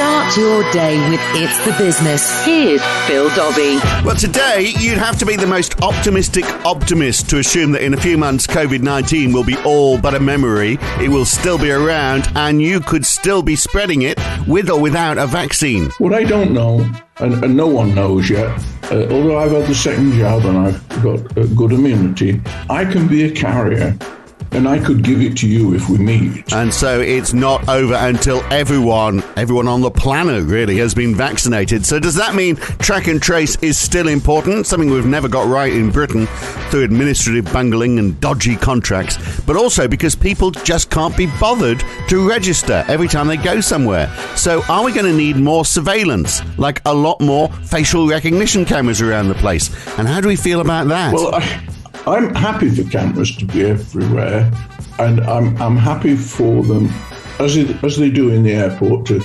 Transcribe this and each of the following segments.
Start your day with It's the Business. Here's Phil Dobbie. Well, today you'd have to be the most optimistic optimist to assume that in a few months COVID-19 will be all but a memory. It will still be around and you could still be spreading it with or without a vaccine. What I don't know, and no one knows yet, although I've had the second jab and I've got good immunity, I can be a carrier. And I could give it to you if we meet. And so it's not over until everyone on the planet really has been vaccinated. So does that mean track and trace is still important? Something we've never got right in Britain through administrative bungling and dodgy contracts. But also because people just can't be bothered to register every time they go somewhere. So are we going to need more surveillance? Like a lot more facial recognition cameras around the place? And how do we feel about that? Well, I'm happy for cameras to be everywhere, and I'm happy for them, as they do in the airport, to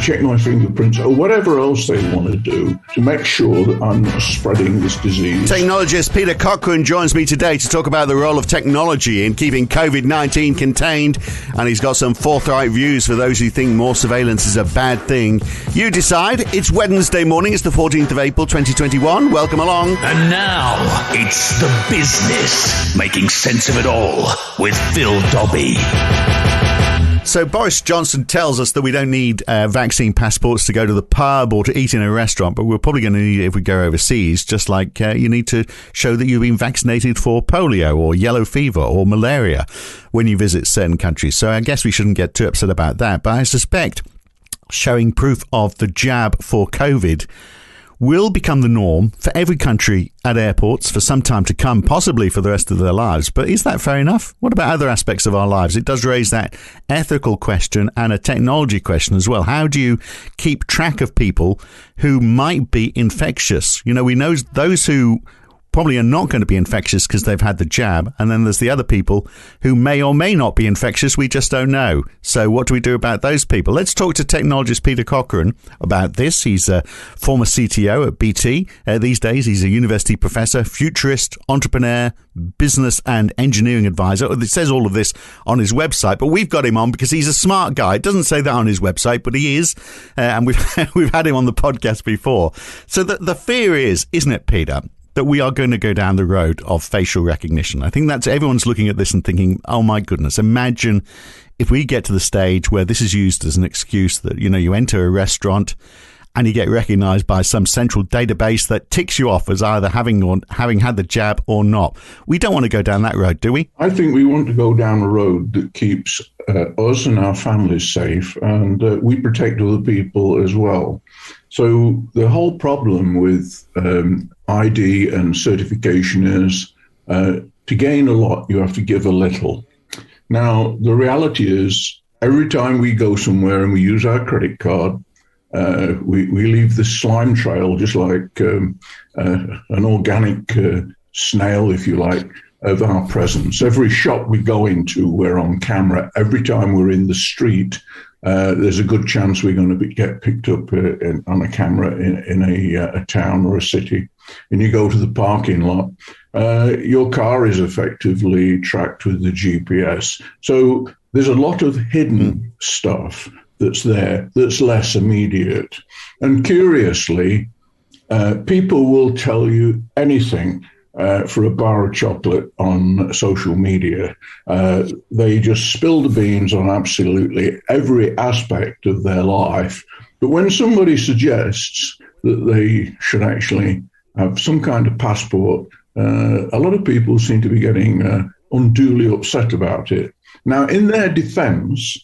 check my fingerprints or whatever else they want to do to make sure that I'm not spreading this disease. Technologist Peter Cochrane joins me today to talk about the role of technology in keeping COVID-19 contained, and he's got some forthright views for those who think more surveillance is a bad thing. You decide. It's Wednesday morning. It's the 14th of April, 2021. Welcome along. And now, it's The Business, making sense of it all with Phil Dobbie. So Boris Johnson tells us that we don't need vaccine passports to go to the pub or to eat in a restaurant, but we're probably going to need it if we go overseas, just like you need to show that you've been vaccinated for polio or yellow fever or malaria when you visit certain countries. So I guess we shouldn't get too upset about that. But I suspect showing proof of the jab for COVID will become the norm for every country at airports for some time to come, possibly for the rest of their lives. But is that fair enough? What about other aspects of our lives? It does raise that ethical question and a technology question as well. How do you keep track of people who might be infectious? You know, we know those who probably are not going to be infectious because they've had the jab. And then there's the other people who may or may not be infectious. We just don't know. So what do we do about those people? Let's talk to technologist Peter Cochrane about this. He's a former CTO at BT. These days, he's a university professor, futurist, entrepreneur, business and engineering advisor. It says all of this on his website, but we've got him on because he's a smart guy. It doesn't say that on his website, but he is. And we've had him on the podcast before. So the fear is, isn't it, Peter, that we are going to go down the road of facial recognition? I think that's everyone's looking at this and thinking, oh my goodness, imagine if we get to the stage where this is used as an excuse that, you know, you enter a restaurant and you get recognized by some central database that ticks you off as either having had the jab or not. We don't want to go down that road, do we? I think we want to go down a road that keeps us and our families safe, and we protect other people as well. So the whole problem with ID and certification is to gain a lot, you have to give a little. Now, the reality is every time we go somewhere and we use our credit card, we leave this slime trail, just like an organic snail, if you like, of our presence. Every shop we go into, we're on camera. Every time we're in the street, there's a good chance we're going to get picked up on a camera in a town or a city. And you go to the parking lot, your car is effectively tracked with the GPS. So there's a lot of hidden stuff that's there that's less immediate. And curiously, people will tell you anything for a bar of chocolate on social media. They just spill the beans on absolutely every aspect of their life. But when somebody suggests that they should actually have some kind of passport, a lot of people seem to be getting unduly upset about it. Now, in their defense,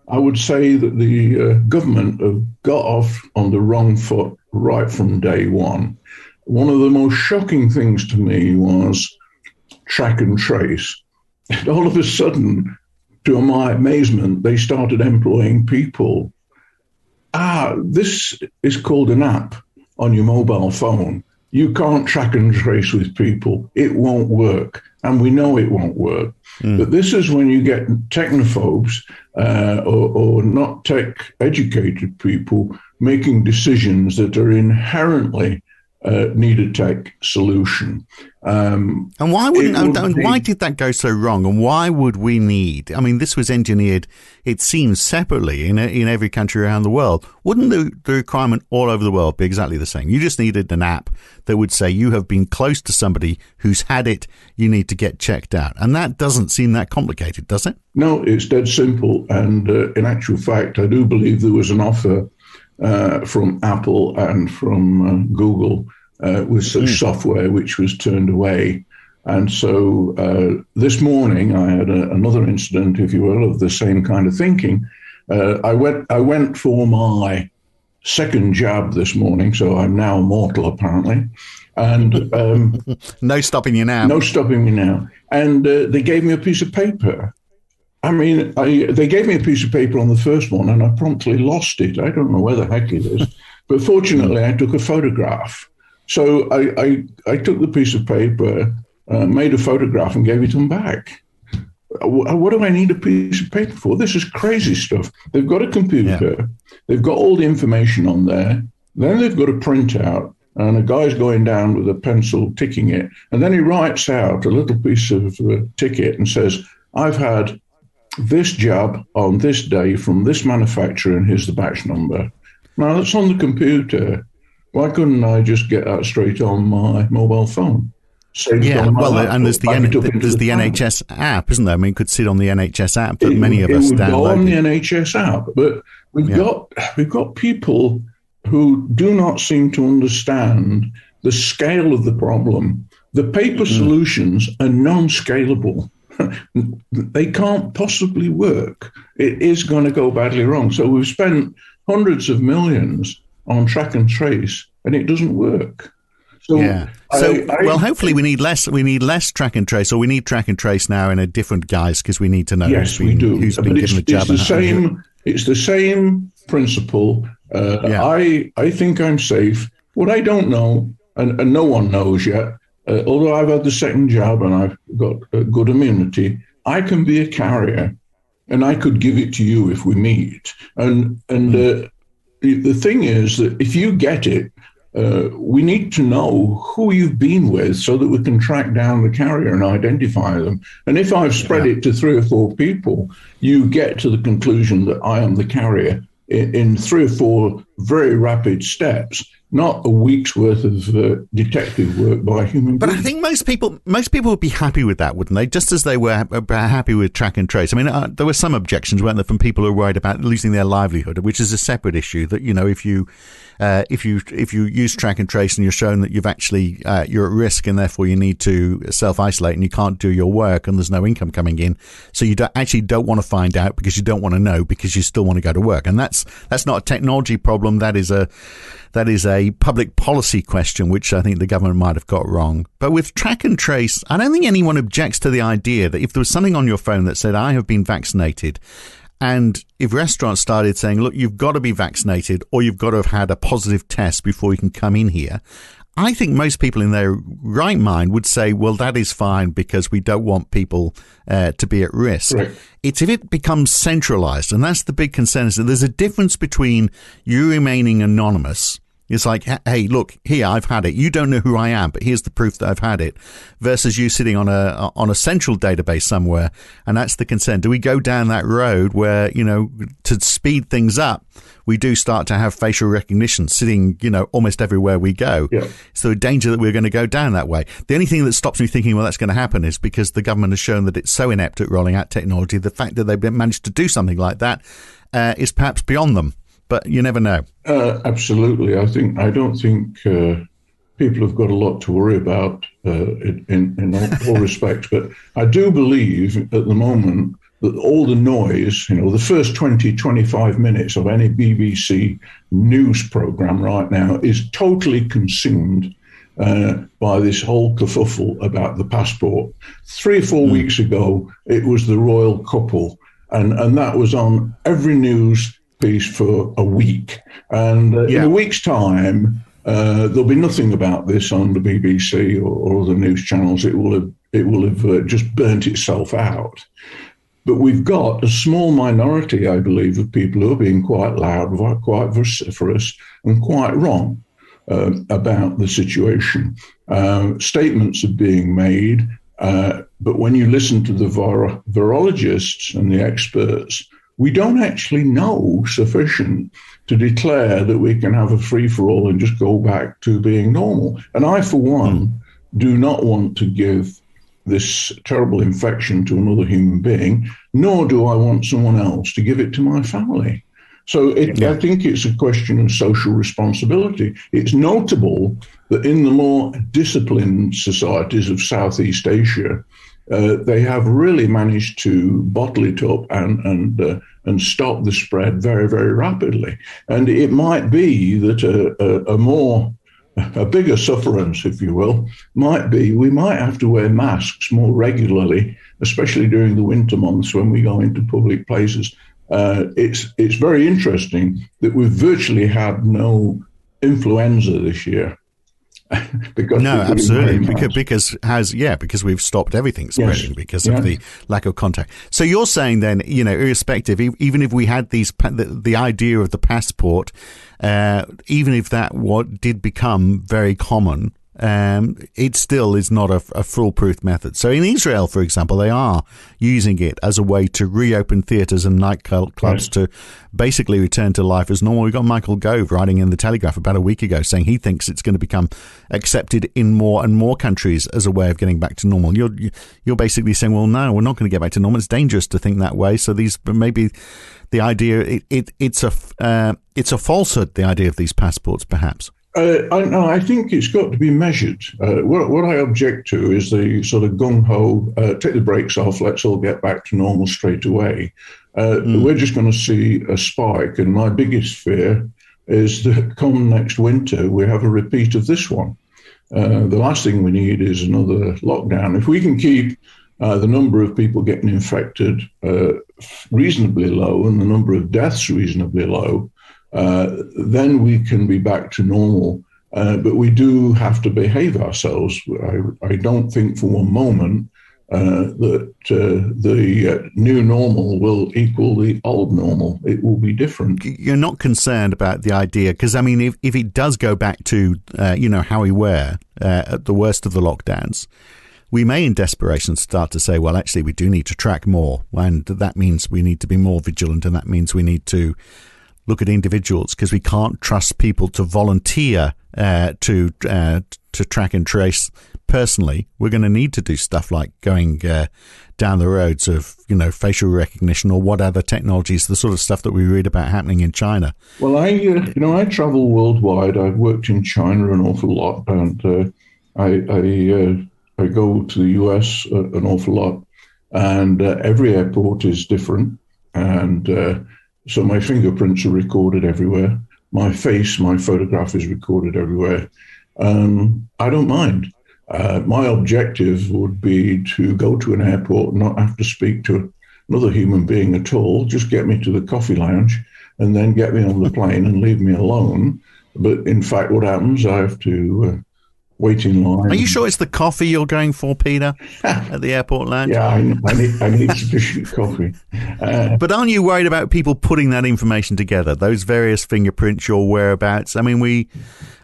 I would say that the government have got off on the wrong foot right from day one. One of the most shocking things to me was track and trace. And all of a sudden, to my amazement, they started employing people. This is called an app on your mobile phone. You can't track and trace with people. It won't work. And we know it won't work. But this is when you get technophobes or not tech-educated people making decisions that are inherently need a tech solution. And why did that go so wrong? And why would we need? I mean, this was engineered, it seems, separately in every country around the world. Wouldn't the requirement all over the world be exactly the same? You just needed an app that would say you have been close to somebody who's had it. You need to get checked out, and that doesn't seem that complicated, does it? No, it's dead simple. And in actual fact, I do believe there was an offer from Apple and from Google with such software, which was turned away. And so this morning I had another incident, if you will, of the same kind of thinking. I went for my second jab this morning, so I'm now mortal apparently. And no stopping you now. No stopping me now. And they gave me a piece of paper. I mean, they gave me a piece of paper on the first one, and I promptly lost it. I don't know where the heck it is, but fortunately, I took a photograph. So I took the piece of paper, made a photograph, and gave it them back. What do I need a piece of paper for? This is crazy stuff. They've got a computer, they've got all the information on there, then they've got a printout, and a guy's going down with a pencil ticking it, and then he writes out a little piece of ticket and says, I've had this jab on this day from this manufacturer, and here's the batch number. Now, that's on the computer. Why couldn't I just get that straight on my mobile phone? And there's the NHS app, isn't there? I mean, it could sit on the NHS app that many of us download. It would go on the NHS app, but we've got people who do not seem to understand the scale of the problem. The paper solutions are non-scalable. They can't possibly work. It is going to go badly wrong. So we've spent hundreds of millions on track and trace, and it doesn't work. So, hopefully we need less track and trace, or we need track and trace now in a different guise, because we need to know who's been given the jab. It's the same principle. I think I'm safe. What I don't know, and no one knows yet, although I've had the second jab and I've got good immunity, I can be a carrier, and I could give it to you if we meet. And the thing is that if you get it, we need to know who you've been with so that we can track down the carrier and identify them. And if I've spread it to 3 or 4 people, you get to the conclusion that I am the carrier in 3 or 4 very rapid steps, not a week's worth of detective work by human beings. But I think most people would be happy with that, wouldn't they? Just as they were happy with track and trace. I mean, there were some objections, weren't there, from people who are worried about losing their livelihood, which is a separate issue. That, you know, if you use track and trace and you're shown that you've actually you're at risk, and therefore you need to self-isolate and you can't do your work and there's no income coming in, so you don't want to find out because you don't want to know because you still want to go to work. And that's not a technology problem. That is a public policy question, which I think the government might have got wrong. But with track and trace, I don't think anyone objects to the idea that if there was something on your phone that said, I have been vaccinated, and if restaurants started saying, look, you've got to be vaccinated or you've got to have had a positive test before you can come in here, I think most people in their right mind would say, well, that is fine because we don't want people to be at risk. Right. It's if it becomes centralized, and that's the big concern, is that there's a difference between you remaining anonymous. It's like, hey, look, here, I've had it. You don't know who I am, but here's the proof that I've had it, versus you sitting on a central database somewhere. And that's the concern. Do we go down that road where, you know, to speed things up, we do start to have facial recognition sitting, you know, almost everywhere we go? Yeah. So a danger that we're going to go down that way. The only thing that stops me thinking, well, that's going to happen is because the government has shown that it's so inept at rolling out technology. The fact that they've managed to do something like that is perhaps beyond them. But you never know. Absolutely. I don't think people have got a lot to worry about in all respects. But I do believe at the moment that all the noise, you know, the first 20, 25 minutes of any BBC news program right now is totally consumed by this whole kerfuffle about the passport. 3 or 4 weeks ago, it was the royal couple, and that was on every news piece for a week, and in a week's time there'll be nothing about this on the BBC or other news channels. It will have just burnt itself out. But we've got a small minority, I believe, of people who are being quite loud, quite vociferous, and quite wrong. about the situation. Statements are being made, but when you listen to the virologists and the experts, we don't actually know sufficient to declare that we can have a free-for-all and just go back to being normal. And I, for one, do not want to give this terrible infection to another human being, nor do I want someone else to give it to my family. So I think it's a question of social responsibility. It's notable that in the more disciplined societies of Southeast Asia, they have really managed to bottle it up and stop the spread very, very rapidly. And it might be that a bigger sufferance, if you will, might be we might have to wear masks more regularly, especially during the winter months when we go into public places. It's very interesting that we've virtually had no influenza this year. Absolutely, because we've stopped everything spreading because of the lack of contact. So you're saying then, irrespective, even if we had the idea of the passport, even if that did become very common, it still is not a foolproof method. So in Israel, for example, they are using it as a way to reopen theatres and nightclubs to basically return to life as normal. We got Michael Gove writing in the Telegraph about a week ago saying he thinks it's going to become accepted in more and more countries as a way of getting back to normal. You're basically saying, well, no, we're not going to get back to normal. It's dangerous to think that way. So maybe the idea it's a falsehood. The idea of these passports, perhaps. I think it's got to be measured. What I object to is the sort of gung-ho, take the brakes off, let's all get back to normal straight away. We're just going to see a spike. And my biggest fear is that come next winter, we have a repeat of this one. The last thing we need is another lockdown. If we can keep the number of people getting infected reasonably low and the number of deaths reasonably low, then we can be back to normal. But we do have to behave ourselves. I don't think for one moment that the new normal will equal the old normal. It will be different. You're not concerned about the idea, because, I mean, if it does go back to, how we were at the worst of the lockdowns, we may in desperation start to say, well, actually, we do need to track more. And that means we need to be more vigilant. And that means we need to look at individuals, because we can't trust people to volunteer to track and trace personally. We're going to need to do stuff like going down the roads of facial recognition or what other technologies, the sort of stuff that we read about happening in China. Well, I travel worldwide. I've worked in China an awful lot, and I go to the US an awful lot, and every airport is different, and so my fingerprints are recorded everywhere. My face, my photograph is recorded everywhere. I don't mind. My objective would be to go to an airport, not have to speak to another human being at all, just get me to the coffee lounge and then get me on the plane and leave me alone. But in fact, what happens, I have to wait in line. Are you sure it's the coffee you're going for, Peter, at the airport lounge? Yeah, I need sufficient coffee. But aren't you worried about people putting that information together, those various fingerprints, your whereabouts? I mean,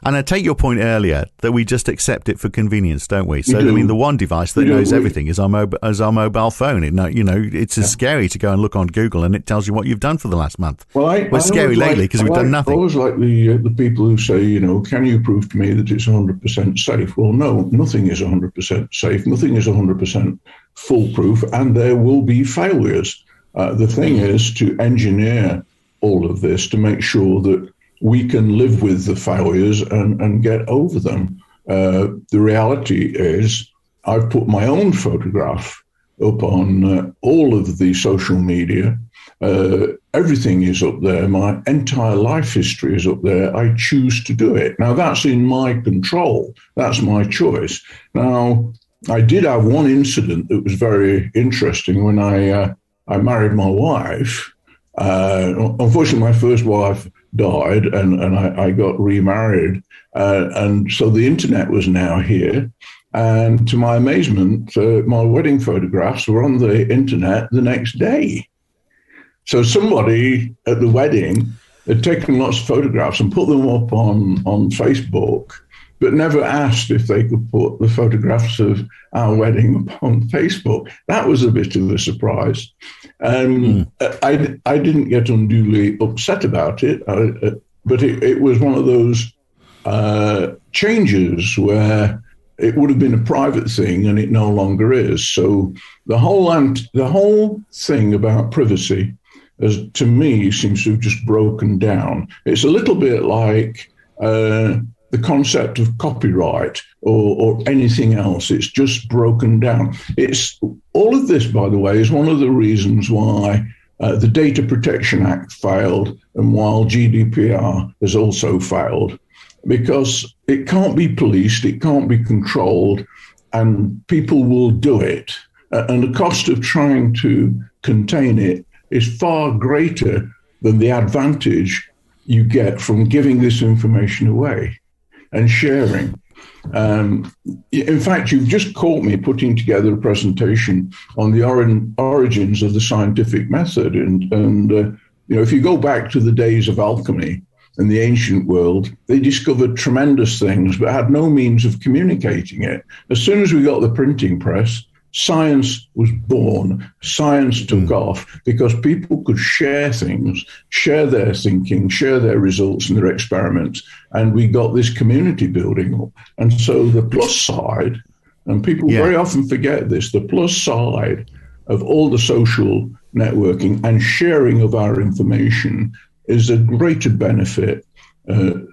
and I take your point earlier that we just accept it for convenience, don't we? So, I mean, the one device that knows everything is our mobile phone. It's scary to go and look on Google and it tells you what you've done for the last month. Well, it's scary lately because we've done nothing. I always like the people who say, can you prove to me that it's 100% safe? Well, no, nothing is 100% safe. Nothing is 100% foolproof, and there will be failures. The thing is to engineer all of this to make sure that we can live with the failures and get over them. The reality is I've put my own photograph up on all of the social media. Everything is up there. My entire life history is up there. I choose to do it. Now, that's in my control. That's my choice. Now, I did have one incident that was very interesting when I married my wife. Unfortunately, my first wife died and I got remarried. And so the internet was now here. And to my amazement, my wedding photographs were on the internet the next day. So somebody at the wedding They'd taken lots of photographs and put them up on Facebook, but never asked if they could put the photographs of our wedding up on Facebook. That was a bit of a surprise. I didn't get unduly upset about it, but it was one of those changes where it would have been a private thing and it no longer is. So the whole thing about privacy, to me, seems to have just broken down. It's a little bit like the concept of copyright or anything else. It's just broken down. It's all of this, by the way, is one of the reasons why the Data Protection Act failed and while GDPR has also failed, because it can't be policed, it can't be controlled, and people will do it. And the cost of trying to contain it is far greater than the advantage you get from giving this information away and sharing. In fact, you've just caught me putting together a presentation on the origins of the scientific method. And if you go back to the days of alchemy in the ancient world, they discovered tremendous things, but had no means of communicating it. As soon as we got the printing press, science was born. Science took off because people could share things, share their thinking, share their results and their experiments, and we got this community building up. And so the plus side, and people very often forget this, the plus side of all the social networking and sharing of our information is a greater benefit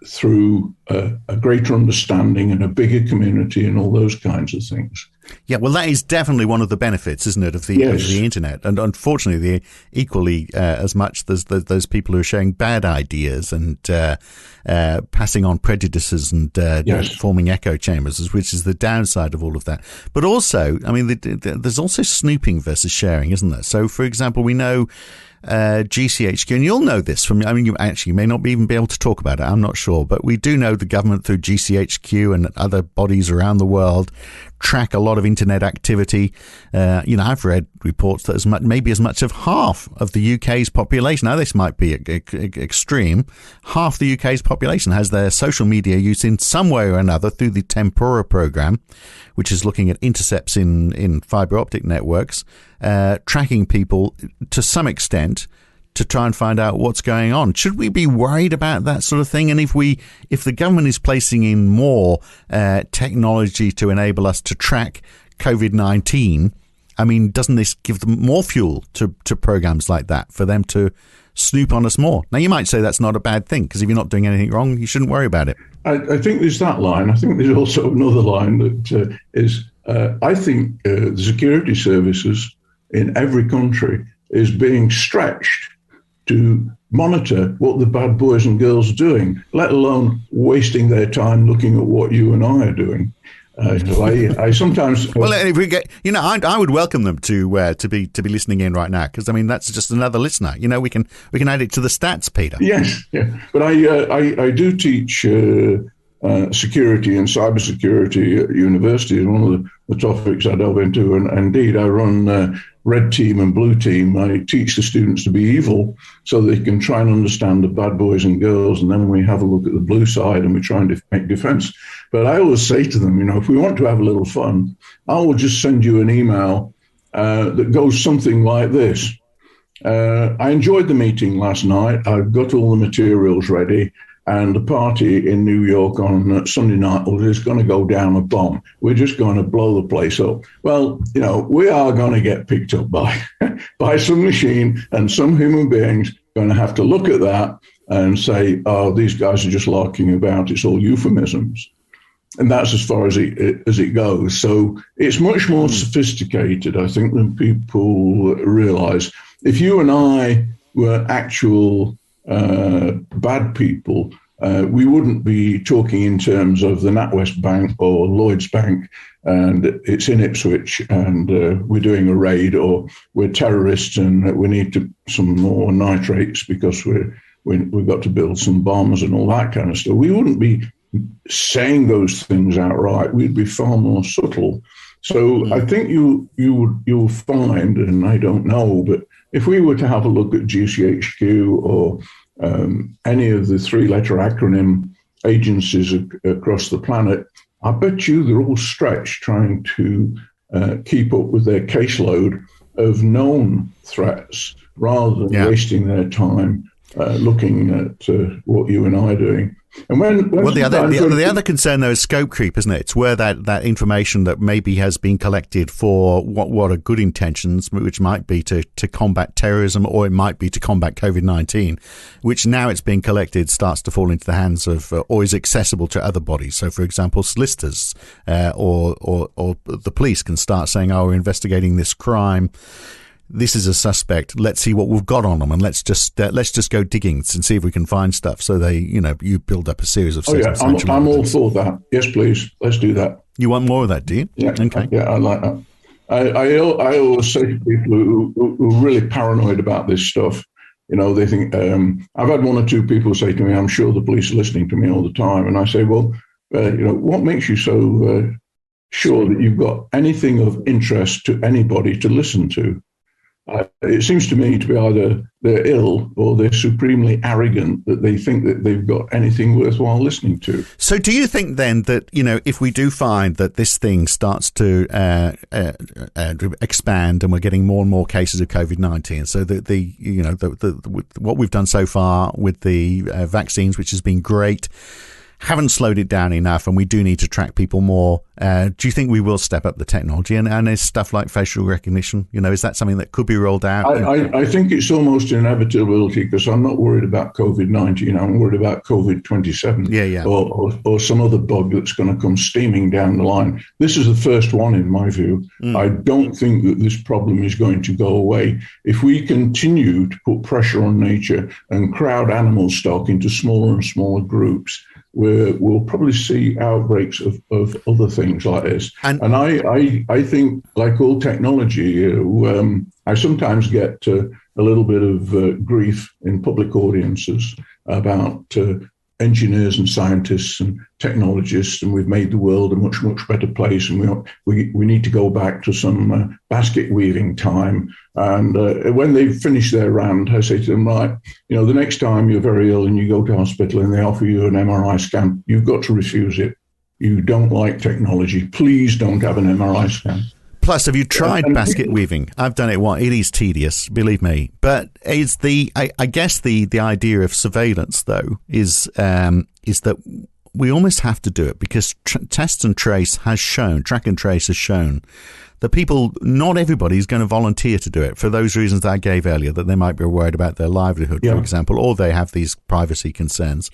through a greater understanding and a bigger community and all those kinds of things. Yeah, well, that is definitely one of the benefits, isn't it, of the internet? And unfortunately, equally as much, there's those people who are sharing bad ideas and passing on prejudices and forming echo chambers, which is the downside of all of that. But also, I mean, there's also snooping versus sharing, isn't there? So, for example, we know GCHQ, and you'll know this from, I mean, you actually may not even be able to talk about it, I'm not sure, but we do know the government through GCHQ and other bodies around the world track a lot of internet activity. I've read reports that maybe as much of half of the UK's population, now this might be extreme, half the UK's population has their social media use in some way or another through the Tempora program, which is looking at intercepts in fiber optic networks, tracking people to some extent to try and find out what's going on. Should we be worried about that sort of thing? And if the government is placing in more technology to enable us to track COVID-19, I mean, doesn't this give them more fuel to programs like that for them to snoop on us more? Now, you might say that's not a bad thing, because if you're not doing anything wrong, you shouldn't worry about it. I think there's that line. I think there's also another line that is, I think the security services in every country is being stretched to monitor what the bad boys and girls are doing, let alone wasting their time looking at what you and I are doing. So I sometimes well, if we get, I would welcome them to be listening in right now, because I mean that's just another listener. We can add it to the stats, Peter. Yes, yeah. But I do teach security and cybersecurity at university, is one of the topics I delve into, and indeed I run red team and blue team. I teach the students to be evil so they can try and understand the bad boys and girls, and then we have a look at the blue side and we try and make defense. But I always say to them, if we want to have a little fun, I will just send you an email that goes something like this. I enjoyed the meeting last night. I've got all the materials ready, and the party in New York on Sunday night is going to go down a bomb. We're just going to blow the place up. Well, we are going to get picked up by some machine, and some human beings going to have to look at that and say, oh, these guys are just larking about. It's all euphemisms. And that's as far as it goes. So it's much more sophisticated, I think, than people realize. If you and I were actual bad people, we wouldn't be talking in terms of the NatWest Bank or Lloyds Bank, and it's in Ipswich, and we're doing a raid, or we're terrorists and we need some more nitrates because we've got to build some bombs and all that kind of stuff. We wouldn't be saying those things outright. We'd be far more subtle. So I think you'll find, and I don't know, but if we were to have a look at GCHQ or any of the three-letter acronym agencies across the planet, I bet you they're all stretched trying to keep up with their caseload of known threats rather than wasting their time looking at what you and I are doing. And the other concern though is scope creep, isn't it? It's where that information that maybe has been collected for what are good intentions, which might be to combat terrorism, or it might be to combat COVID-19, which now it's being collected starts to fall into the hands of or is accessible to other bodies. So, for example, solicitors or the police can start saying, "Oh, we're investigating this crime. This is a suspect. Let's see what we've got on them, and let's just go digging and see if we can find stuff." So they, you build up a series of. I'm all for that. Yes, please. Let's do that. You want more of that, do you? Yeah. Okay. Yeah, I like that. I always say to people who are really paranoid about this stuff, they think I've had one or two people say to me, "I'm sure the police are listening to me all the time," and I say, "Well, what makes you so sure that you've got anything of interest to anybody to listen to?" It seems to me to be either they're ill or they're supremely arrogant that they think that they've got anything worthwhile listening to. So do you think then that, if we do find that this thing starts to expand and we're getting more and more cases of COVID-19, so that what we've done so far with the vaccines, which has been great, haven't slowed it down enough, and we do need to track people more. Do you think we will step up the technology? And is stuff like facial recognition, is that something that could be rolled out? I think it's almost an inevitability, because I'm not worried about COVID-19. I'm worried about COVID-27 or some other bug that's going to come steaming down the line. This is the first one, in my view. I don't think that this problem is going to go away. If we continue to put pressure on nature and crowd animal stock into smaller and smaller groups, we'll probably see outbreaks of other things like this. And I think, like all technology, I sometimes get a little bit of grief in public audiences about engineers and scientists and technologists, and we've made the world a much, much better place, and we need to go back to some basket weaving time. And when they finish their rant, I say to them, right, the next time you're very ill and you go to hospital and they offer you an MRI scan, you've got to refuse it. You don't like technology. Please don't have an MRI scan. Plus, have you tried basket weaving? I've done it. It is tedious, believe me. But it's I guess the idea of surveillance, though, is that we almost have to do it, because track and trace has shown that not everybody is going to volunteer to do it for those reasons that I gave earlier, that they might be worried about their livelihood, for example, or they have these privacy concerns.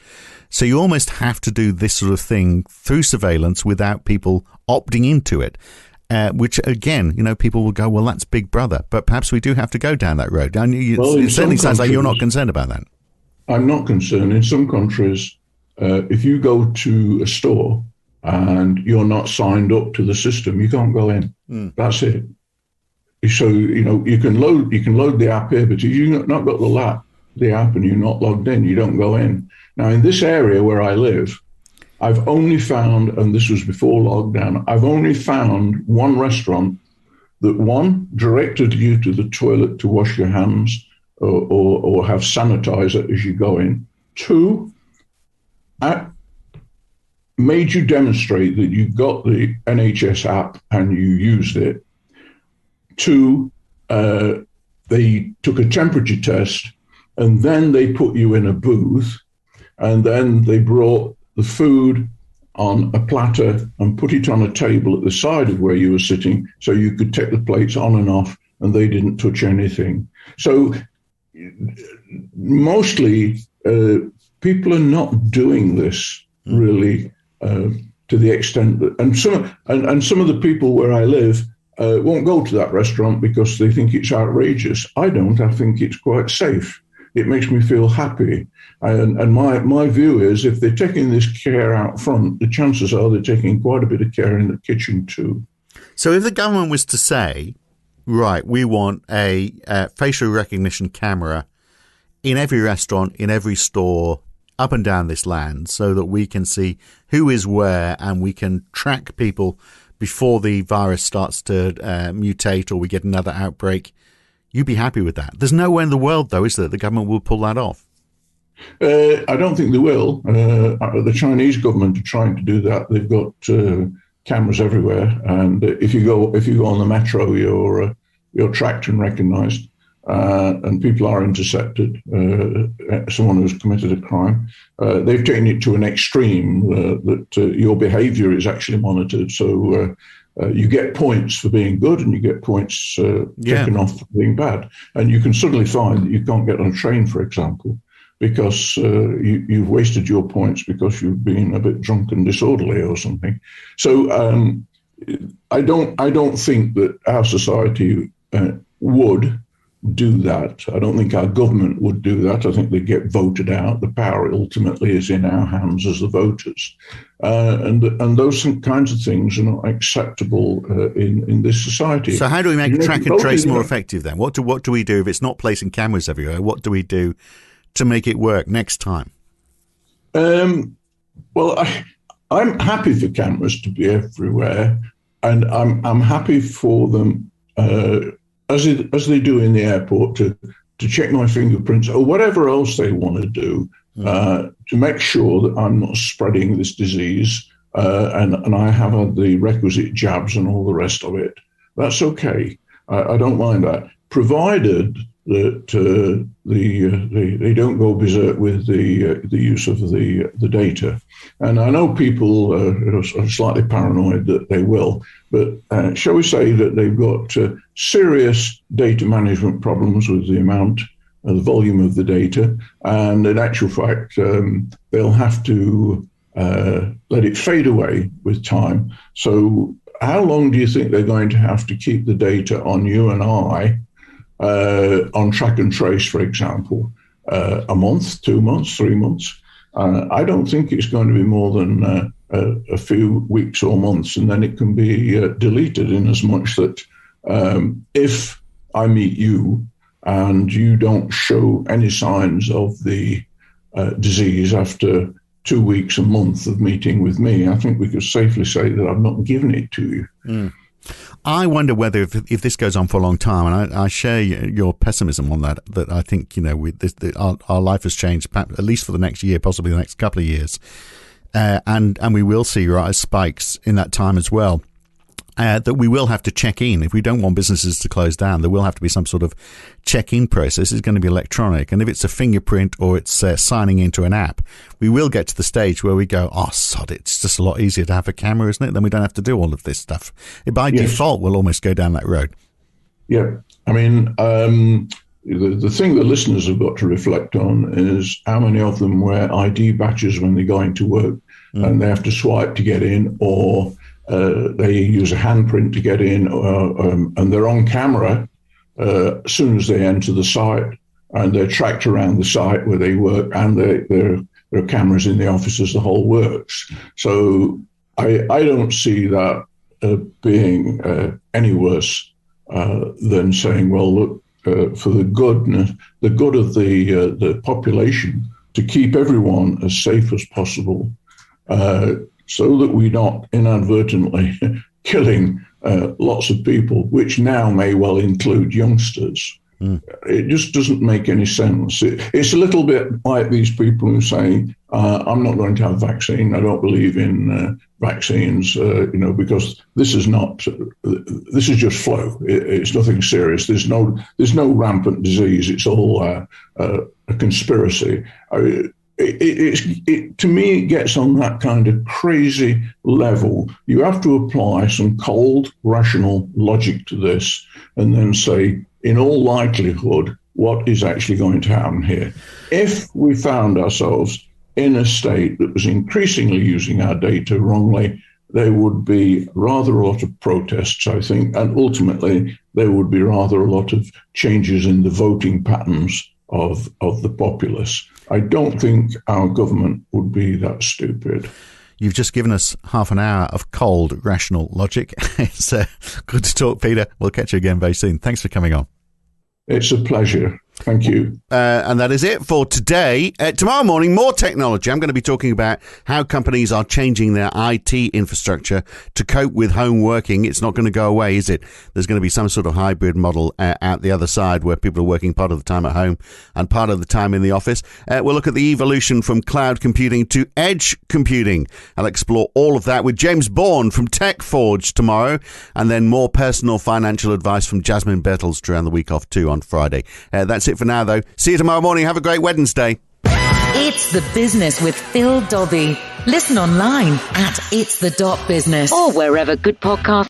So you almost have to do this sort of thing through surveillance without people opting into it. Which, again, people will go, well, that's Big Brother. But perhaps we do have to go down that road. And it certainly sounds like you're not concerned about that. I'm not concerned. In some countries, if you go to a store and you're not signed up to the system, you can't go in. That's it. So, you can load the app here, but if you've not got the app and you're not logged in, you don't go in. Now, in this area where I live, I've only found, and this was before lockdown, I've only found one restaurant that, one, directed you to the toilet to wash your hands or have sanitizer as you go in. Two, made you demonstrate that you got the NHS app and you used it. Two, they took a temperature test, and then they put you in a booth, and then they brought the food on a platter and put it on a table at the side of where you were sitting, so you could take the plates on and off, and they didn't touch anything. So mostly people are not doing this really to the extent that, and some of the people where I live won't go to that restaurant because they think it's outrageous. I don't. I think it's quite safe. It makes me feel happy. And my view is, if they're taking this care out front, the chances are they're taking quite a bit of care in the kitchen too. So if the government was to say, right, we want a facial recognition camera in every restaurant, in every store, up and down this land, so that we can see who is where and we can track people before the virus starts to mutate or we get another outbreak, you'd be happy with that. There's nowhere in the world, though, is there, the government will pull that off? I don't think they will. The Chinese government are trying to do that. They've got cameras everywhere, and if you go on the metro, you're tracked and recognised, and people are intercepted. Someone who's committed a crime, they've taken it to an extreme that your behaviour is actually monitored. So you get points for being good, and you get points taken off for being bad. And you can suddenly find that you can't get on a train, for example, because you've wasted your points because you've been a bit drunk and disorderly or something. So I don't think that our society would do that. I don't think our government would do that. I think they get voted out. The power ultimately is in our hands as the voters. And those kinds of things are not acceptable in this society. So how do we make track and trace more effective then? What do we do if it's not placing cameras everywhere? What do we do to make it work next time? Well, I'm happy for cameras to be everywhere, and I'm happy for them as they do in the airport to check my fingerprints or whatever else they want to do to make sure that I'm not spreading this disease and I have had the requisite jabs and all the rest of it. That's okay. I don't mind that, provided that they don't go berserk with the use of the data. And I know people are slightly paranoid that they will, but shall we say that they've got serious data management problems with the amount, the volume of the data, and in actual fact, they'll have to let it fade away with time. So how long do you think they're going to have to keep the data on you and I on track and trace, for example, a month, 2 months, 3 months? I don't think it's going to be more than a few weeks or months, and then it can be deleted, in as much that if I meet you and you don't show any signs of the disease after 2 weeks, a month of meeting with me, I think we could safely say that I've not given it to you. Mm. I wonder whether if this goes on for a long time, and I share your pessimism on that I think, with this, our life has changed, perhaps, at least for the next year, possibly the next couple of years, and we will see rise spikes in that time as well. That we will have to check in. If we don't want businesses to close down, there will have to be some sort of check-in process. It's going to be electronic. And if it's a fingerprint or it's signing into an app, we will get to the stage where we go, oh, sod, it's just a lot easier to have a camera, isn't it? Then we don't have to do all of this stuff. By default, we'll almost go down that road. Yeah. I mean, the thing the listeners have got to reflect on is how many of them wear ID badges when they're going to work and they have to swipe to get in, or they use a handprint to get in, and they're on camera as soon as they enter the site, and they're tracked around the site where they work, and there are cameras in the offices, the whole works. So I don't see that being any worse than saying, well, look, for the good of the population, to keep everyone as safe as possible, so that we're not inadvertently killing lots of people, which now may well include youngsters. It just doesn't make any sense. It's a little bit like these people who say, I'm not going to have a vaccine. I don't believe in vaccines, because this is just flow. It's nothing serious. There's no rampant disease. It's all a conspiracy. To me, it gets on that kind of crazy level. You have to apply some cold, rational logic to this and then say, in all likelihood, what is actually going to happen here? If we found ourselves in a state that was increasingly using our data wrongly, there would be rather a lot of protests, I think, and ultimately there would be rather a lot of changes in the voting patterns of the populace. I don't think our government would be that stupid. You've just given us half an hour of cold, rational logic. It's good to talk, Peter. We'll catch you again very soon. Thanks for coming on. It's a pleasure. Thank you. And that is it for today. Tomorrow morning, more technology. I'm going to be talking about how companies are changing their IT infrastructure to cope with home working. It's not going to go away, is it? There's going to be some sort of hybrid model out the other side where people are working part of the time at home and part of the time in the office. We'll look at the evolution from cloud computing to edge computing. I'll explore all of that with James Bourne from Tech Forge tomorrow, and then more personal financial advice from Jasmine Bettles around the week off too on Friday. That's it for now, though. See you tomorrow morning. Have a great Wednesday. It's the Business with Phil Dobbie. Listen online at itsthedotbusiness or wherever good podcasts